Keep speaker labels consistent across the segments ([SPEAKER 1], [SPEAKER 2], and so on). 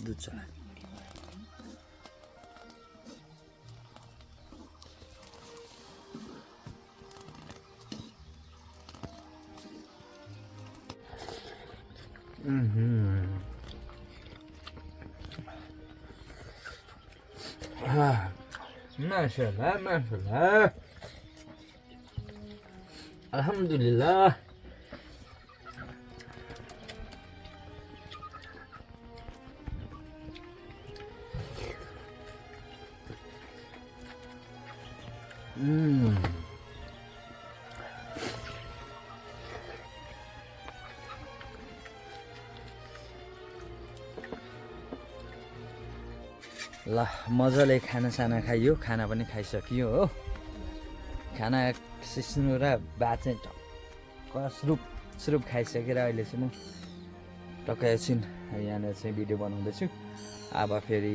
[SPEAKER 1] दुध चला Masyaallah, masyaallah. Alhamdulillah. ल मजाले खानासाना खाइयो खाना पनि खाइसकियो हो खाना सिस्नु र भात चाहिँ टक्क सुरुप खाइसकेर अहिले चाहिँ म टक्क एकछिन यहाँनिर चाहिँ भिडियो बनाउँदैछु अब फेरि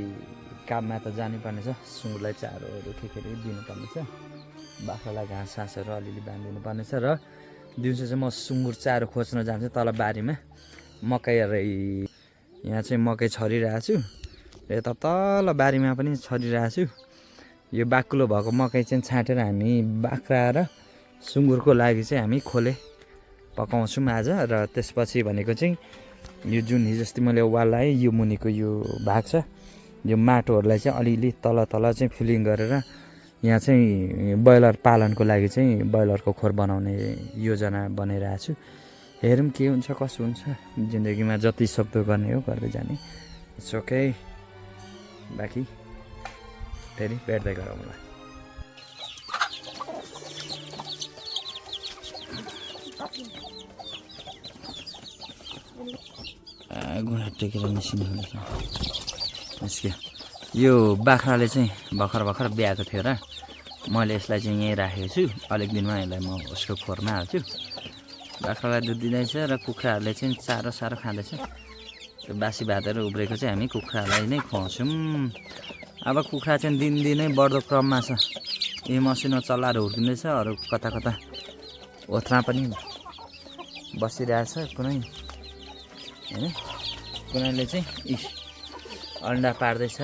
[SPEAKER 1] काममा त जानुपर्ने छ सुँगुरलाई चारोहरू के दिनुपर्ने छ बाख्रालाई घाँस सासहरू अलिअलि बाँधिदिनु पर्ने छ र दिउँसो चाहिँ म सुँगुर चारो खोज्न जान्छु तल बारीमा मकैहरू यहाँ चाहिँ मकै छरिरहेको छु यता तल बारीमा पनि छरिरहेको छु यो बाक्लो भएको मकै चाहिँ छाँटेर हामी बाख्रा र सुँगुरको लागि चाहिँ हामी खोले पकाउँछौँ आज र त्यसपछि भनेको चाहिँ यो जुन हिजोअस्ति मैले वाल लाएँ यो मुनिको यो भाग छ यो माटोहरूलाई चाहिँ अलिअलि तल चाहिँ फिलिङ गरेर यहाँ चाहिँ ब्रोइलर पालनको लागि चाहिँ ब्रोइलरको खोर बनाउने योजना बनाइरहेको छु हेरौँ के हुन्छ कसो हुन्छ जिन्दगीमा जति सक्दो गर्ने हो गर्दै जाने इट्स ओके बाँकी फेरि भेट्दै गरौँ होला घुँडा टेकेर निस्किनु निस्क्यो यो बाख्राले चाहिँ भर्खर ब्याएको थियो र मैले यसलाई चाहिँ यहीँ राखेको छु अलिक दिनमा यसलाई म उसको खोरमा हाल्छु बाख्रालाई दुध दिँदैछ र कुखुराहरूले चाहिँ चारो सारो खाँदैछ त्यो बासी भातहरू उब्रेको चाहिँ हामी कुखुरालाई नै खुवाउँछौँ अब कुखुरा चाहिँ दिनदिनै बढ्दो क्रममा छ यही मसिनो चल्लाहरू हुर्किँदैछ अरू कता ओथ्रा पनि बसिरहेछ कुनै होइन कुनैले चाहिँ अन्डा पार्दैछ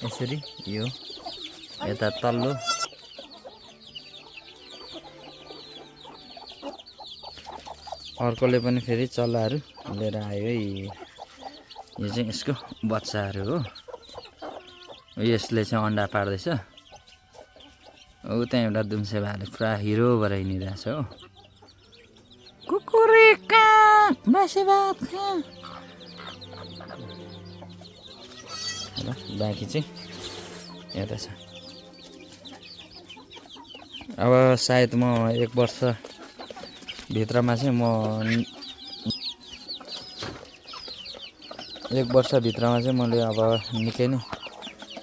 [SPEAKER 1] यसरी यो यता तल्लो अर्कोले पनि फेरि चल्लाहरू लिएर आयो है यो चाहिँ यसको बच्चाहरू हो यसले चाहिँ अन्डा पार्दैछ त्यहाँ एउटा दुम्से भाले पुरा हिरो भएर हिँडिरहेछ हो कुकुरेका बासी भात खा ल बाँकी चाहिँ यता छ अब सायद म 1 वर्ष भित्रमा चाहिँ म 1 वर्षभित्रमा चाहिँ मैले अब निकै नै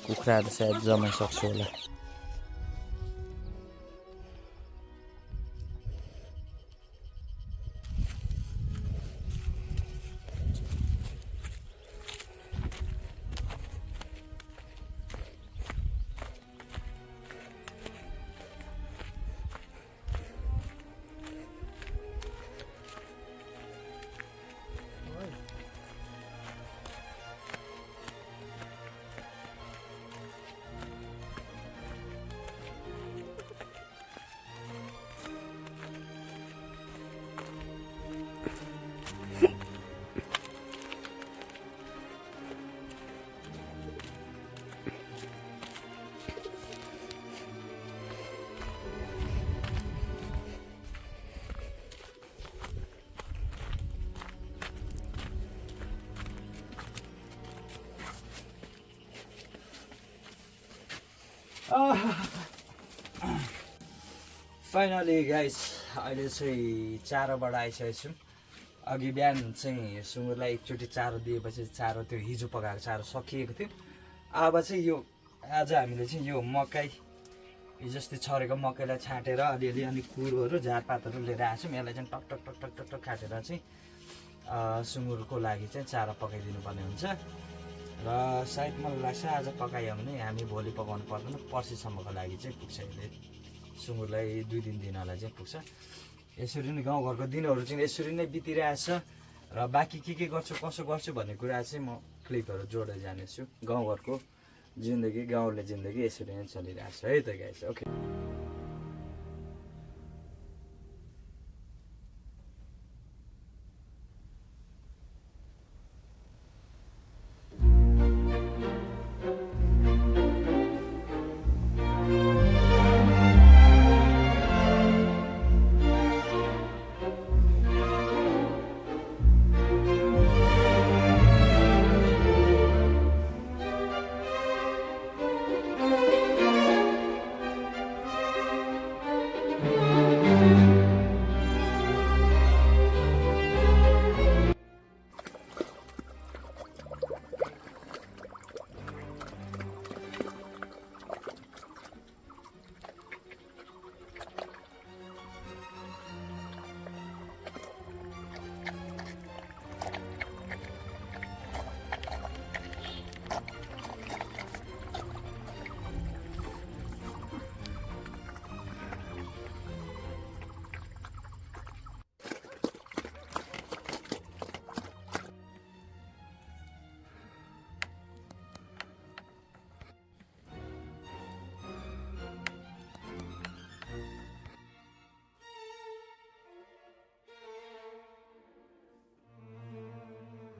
[SPEAKER 1] कुखुराहरू सायद जमाइ सक्छु होला फाइनली गाइस अहिले चाहिँ चारोबाट आइसकेको छौँ अघि बिहान चाहिँ सुँगुरलाई एकचोटि चारो दिएपछि चारो त्यो हिजो पकाएको चारो सकिएको थियो अब चाहिँ यो आज हामीले चाहिँ यो मकै हिजोअस्ति छरेको मकैलाई छाँटेर अलिअलि अनि कुरोहरू झारपातहरू लिएर आएको छौँ यसलाई चाहिँ टक टक काटेर चाहिँ सुँगुरको लागि चाहिँ चारो पकाइदिनु पर्ने हुन्छ र सायद मलाई लाग्छ आज पकायो भने हामी भोलि पकाउनु पर्दैन पर्सिसम्मको लागि चाहिँ पुग्छ यसले सुँगुरलाई 2 दिन दिनलाई चाहिँ पुग्छ यसरी नै गाउँघरको दिनहरू चाहिँ यसरी नै बितिरहेछ र बाँकी के गर्छु कसो गर्छु भन्ने कुरा चाहिँ म क्लिपहरू जोड्दै जानेछु गाउँघरको जिन्दगी गाउँले जिन्दगी यसरी नै चलिरहेको छ है त गाइस ओके